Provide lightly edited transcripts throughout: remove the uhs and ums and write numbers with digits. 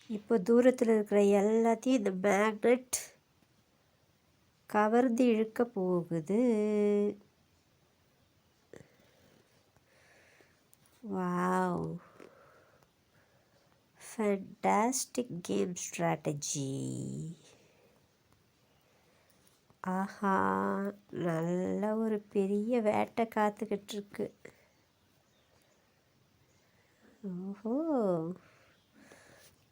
இப்போ தூரத்தில் இருக்கிற எல்லாத்தையும் இந்த மேக்னெட் கவர்ந்து இழுக்க போகுது. Wow, fantastic game strategy. ஆஹா, நல்ல ஒரு பெரிய வேட்டை காத்துக்கிட்டு இருக்கு. ஓஹோ,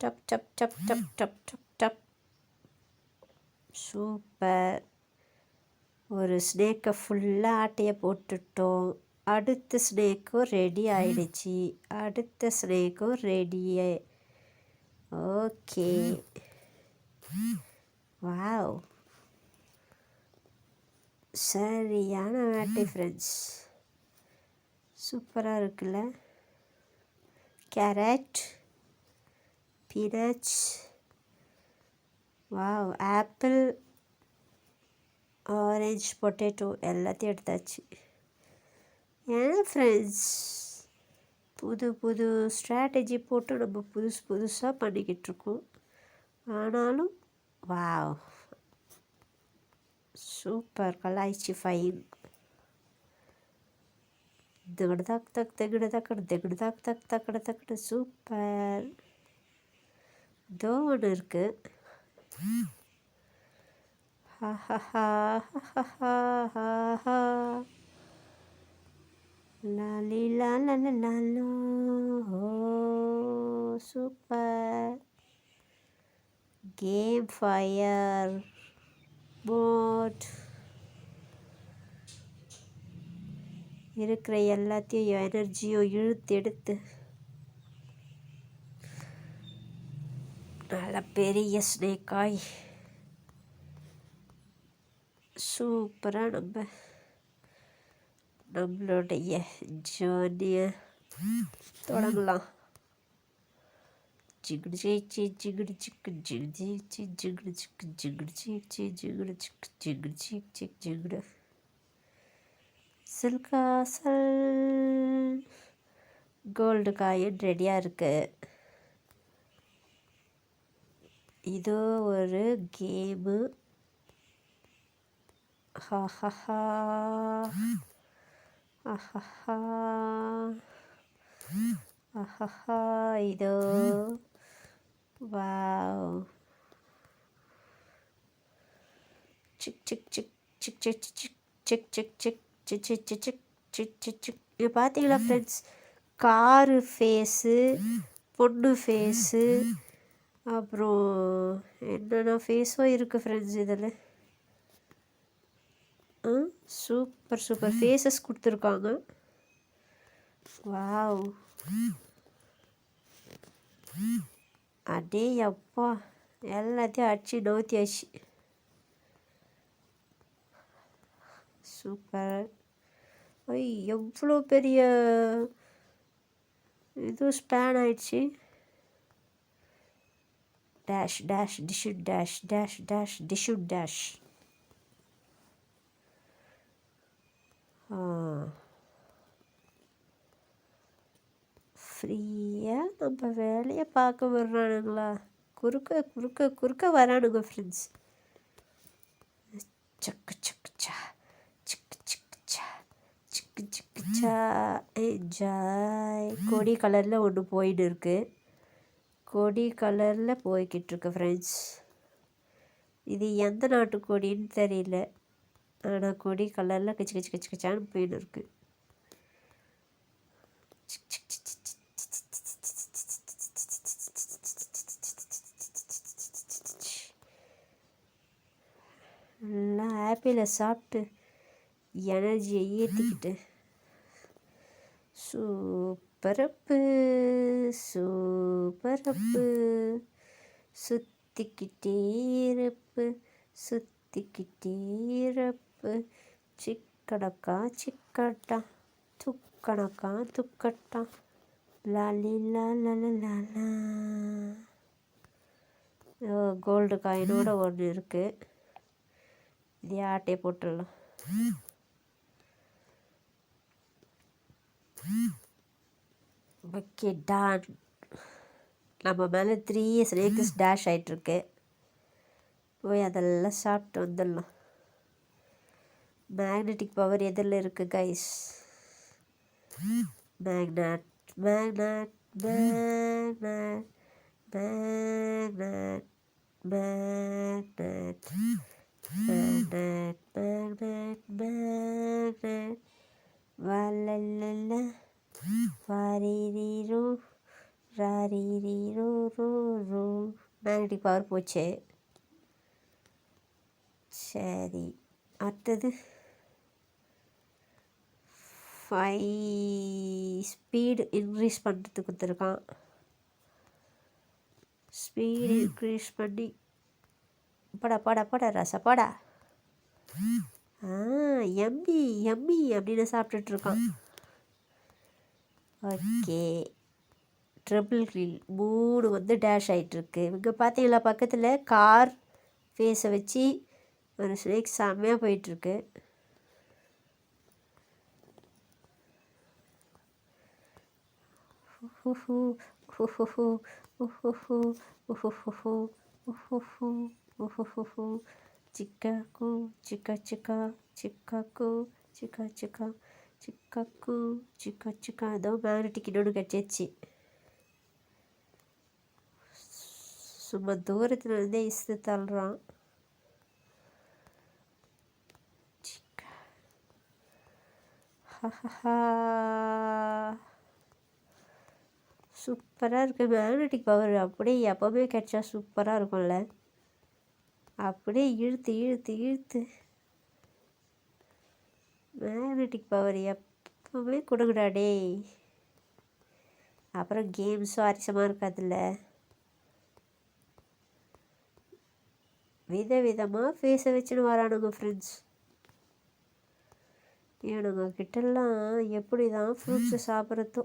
டப் டப் டப் டப் டப் டப் டப். சூப்பர். ஒரு ஸ்னேக்கை ஃபுல்லாக ஆட்டையை போட்டுட்டோம். அடுத்த ஸ்னேக்கும் ரெடி ஆயிடுச்சு. அடுத்த ஸ்னேக்கும் ரெடியே. ஓகே, வாவ், சரியான வேட்டை ஃப்ரெண்ட்ஸ். சூப்பராக இருக்குல்ல. Carrot, peanuts, wow, apple, orange, potato எல்லாத்தையும் எடுத்தாச்சு. ஏன்னா ஃப்ரெண்ட்ஸ், புது புது ஸ்ட்ராட்டஜி போட்டு நம்ம புதுசாக பண்ணிக்கிட்டு இருக்கோம். ஆனாலும் வாவ், சூப்பர். கலாய்ச்சி ஃபைன். திகடுதாக் தக் திகடுதாக்கடு திகடுதாக் தக் தக்கட தக்கடு. சூப்பர். இதோ ஒன்று இருக்குது. லாலி லாலோ. சூப்பர். Game fire mode. இருக்கிற எல்லாத்தையும் எனர்ஜியும் இழுத்து எடுத்து நல்ல பெரிய ஸ்னேக்காய் சூப்பராக நம்மளுடைய ஜேர்னியை தொடங்கலாம். ஜிகுடு ஜெயிச்சி ஜிகுடு சிக்கு ஜிகு ஜெயிச்சி ஜிகுடு சிக்கு ஜிகுடு ஜெயிச்சி ஜிகுடு சிக்கு ஜிகுடு ஜெயிச்சி ஜிகுடு. சில்காசல் கோல்டு காயின் ரெடியாக இருக்கு. இதோ ஒரு கேமு. ஹஹஹா ஆஹா ஆஹா. இதோ wow. Sick sick sick sick sick sick sick sick sick sick sick sick sick sick sick. இது பார்த்தீங்களா ஃப்ரெண்ட்ஸ், காரு ஃபேஸு, பொண்ணு ஃபேஸு, அப்புறம் என்னென்ன ஃபேஸும் இருக்குது ஃப்ரெண்ட்ஸ் இதில். சூப்பர் சூப்பர் ஃபேஸஸ் கொடுத்துருக்காங்க. வாவ், அடே அப்பா, எல்லாத்தையும் அடிச்சு நோத்தியாச்சு. சூப்பர். ஐய், எவ்வளோ பெரிய இது ஸ்பேன் ஆயிடுச்சு. டேஷ் டேஷ் டிஷு டேஷ் டேஷ் டேஷ் டிஷு டேஷ். ஃப்ரீயாக நம்ம வேலையை பார்க்க வர்றானுங்களா? குறுக்க குறுக்க குறுக்க வரானுங்க ஃப்ரெண்ட்ஸ். சக்கு சக்கு சா சிக்கு சிக்கு சா சிக்கு சிக்கு சா. என்ஜாய். கொடி கலரில் ஒன்று போயின்னு இருக்கு. கொடி கலரில் போய்கிட்டு இருக்கு ஃப்ரெண்ட்ஸ். இது எந்த நாட்டு கொடின்னு தெரியல, ஆனால் கொடி கலரில் கிச்சு கிச்சு கிச்சு கிச்சான்னு போயின்னு இருக்கு. நல்லா ஆப்பிளை சாப்பிட்டு எனர்ஜியை ஏற்றிக்கிட்டு சூப்பரப்பு சூப்பரப்பு. சுற்றிக்கிட்டே இருப்பு சுற்றிக்கிட்டே இருப்பு. சிக்கடக்கா சிக்கட்டா துக்கணக்கா துக்கட்டா. லாலி லாலா. கோல்டு காயினோட ஒன்று இருக்குது. இதே ஆட்டையை போட்டுடலாம். ஓகே, டான். நம்ம மேலே 3 ஸ்னேக்ஸ் டேஷ் ஆகிட்டுருக்கு. போய் அதெல்லாம் சாப்பிட்டு வந்துடலாம். மேக்னெட்டிக் பவர் எதில் இருக்குது guys? Magnet magnet magnet magnet magnet magnet magnet magnet வலலல வாரிரீரோ ராரிரீரோ ரோ ரோ. மேக்னெட்டிக் பவர் போச்சு. சரி, அடுத்தது 5 ஸ்பீடு இன்க்ரீஸ் பண்ணுறதுக்கு கொடுத்துருக்கான். ஸ்பீடு இன்க்ரீஸ் பண்ணி படா படா படா ரச படா. எம்மி எம்மி அப்படின்னு சாப்பிட்டுட்ருக்கான். ஓகே, ட்ரிபிள் கில் 3 வந்து டேஷ் ஆகிட்டுருக்கு. இங்கே பார்த்தீங்களா பக்கத்தில் கார் ஃபேஸை வச்சு ஒரு ஸ்னேக் செம்மையாக போயிட்டுருக்கு. சிக்காக்கு சிக்கா சிக்கா சிக்காக்கு சிக்கா சிக்கா சிக்காக்கு சிக்கா சிக்கா. ஏதோ மேக்னெட்டிக் இன்னொன்று கட்டிச்சு. சும்மா தூரத்தில் இருந்தே இசு தள்ளுறான். சூப்பராக இருக்குது மேக்னெட்டிக் பவர். அப்படியே எப்போவுமே கிடைச்சா சூப்பராக இருக்கும்ல. அப்படியே இழுத்து இழுத்து இழுத்து மேக்னெட்டிக் பவர் எப்போவுமே கொடுக்குறாடே. அப்புறம் கேம்ஸும் அரிசமாக இருக்காதுல்ல. விதவிதமாக ஃபேஸை வச்சுன்னு வரானுங்க ஃப்ரெண்ட்ஸ். இவனுங்க கிட்டலாம் எப்படி தான் ஃப்ரூட்ஸை சாப்பிட்றதோ.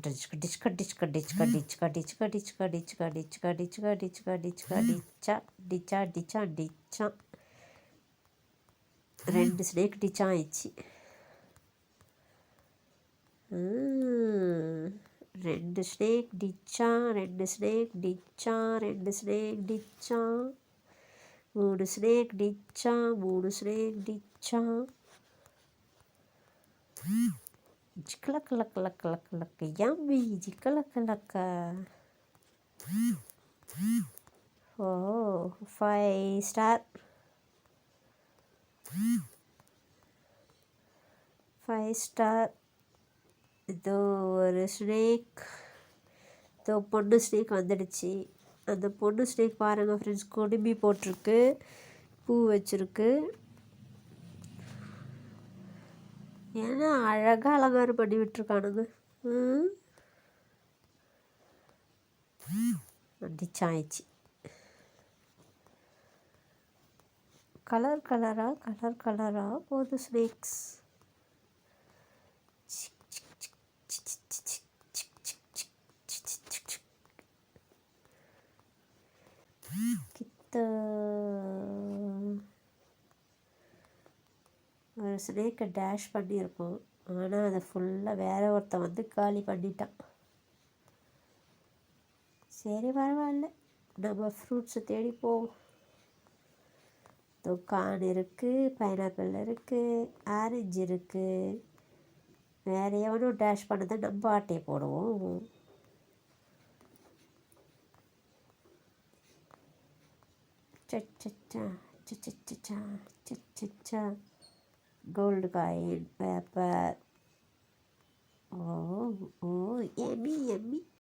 டிச்கா டிச்கா டிச்கா டிச்கா டிச்கா டிச்கா டிச்கா டிச்கா டிச்கா டிச்கா டிச்கா டிச்கா டிச்சா டிச்சா டிச்சா டிச்சா. 2 ஸ்னேக் டிச்சா ஆயிடுச்சு. 2 ஸ்னேக் டிச்சா 2 ஸ்னேக் டிச்சா 2 ஸ்னேக் டிச்சா 3 ஸ்னேக் டிச்சா 3 ஸ்னேக் டிச்சா. ஜிக்கலக்கலக்கலக்கலக்கலக்க யம்மி ஜிக்கலக்கலக்க. ஓ 5 ஸ்டார் 5 ஸ்டார். இதோ ஒரு ஸ்னேக், இதோ பொண்ணு ஸ்னேக் வந்துடுச்சு. அந்த பொண்ணு ஸ்னேக் பாருங்கள் ஃப்ரெண்ட்ஸ், குடுமி போட்டிருக்கு, பூ வச்சுருக்கு. ஏன்னா அழகாக அலங்காரம் பண்ணி விட்டுருக்கானுங்க. டிச்சாயிடுச்சு. கலர் கலராக போகுது ஸ்னேக்ஸ். ஒரு ஸ்னேக்கை டேஷ் பண்ணியிருக்கோம், ஆனால் அதை ஃபுல்லாக வேற ஒருத்தன் வந்து காலி பண்ணிட்டான். சரி பரவாயில்ல, நம்ம ஃப்ரூட்ஸை தேடி போவோம். துக்கான் இருக்குது, பைனாப்பிள் இருக்குது, ஆரஞ்சு இருக்குது. வேறு எவனும் டேஷ் பண்ணதை நம்ம ஆட்டையை போடுவோம். சச்சா சச்சா சச்சா. Gold coin paper. ஓ ஓ எம்மி எம்மி.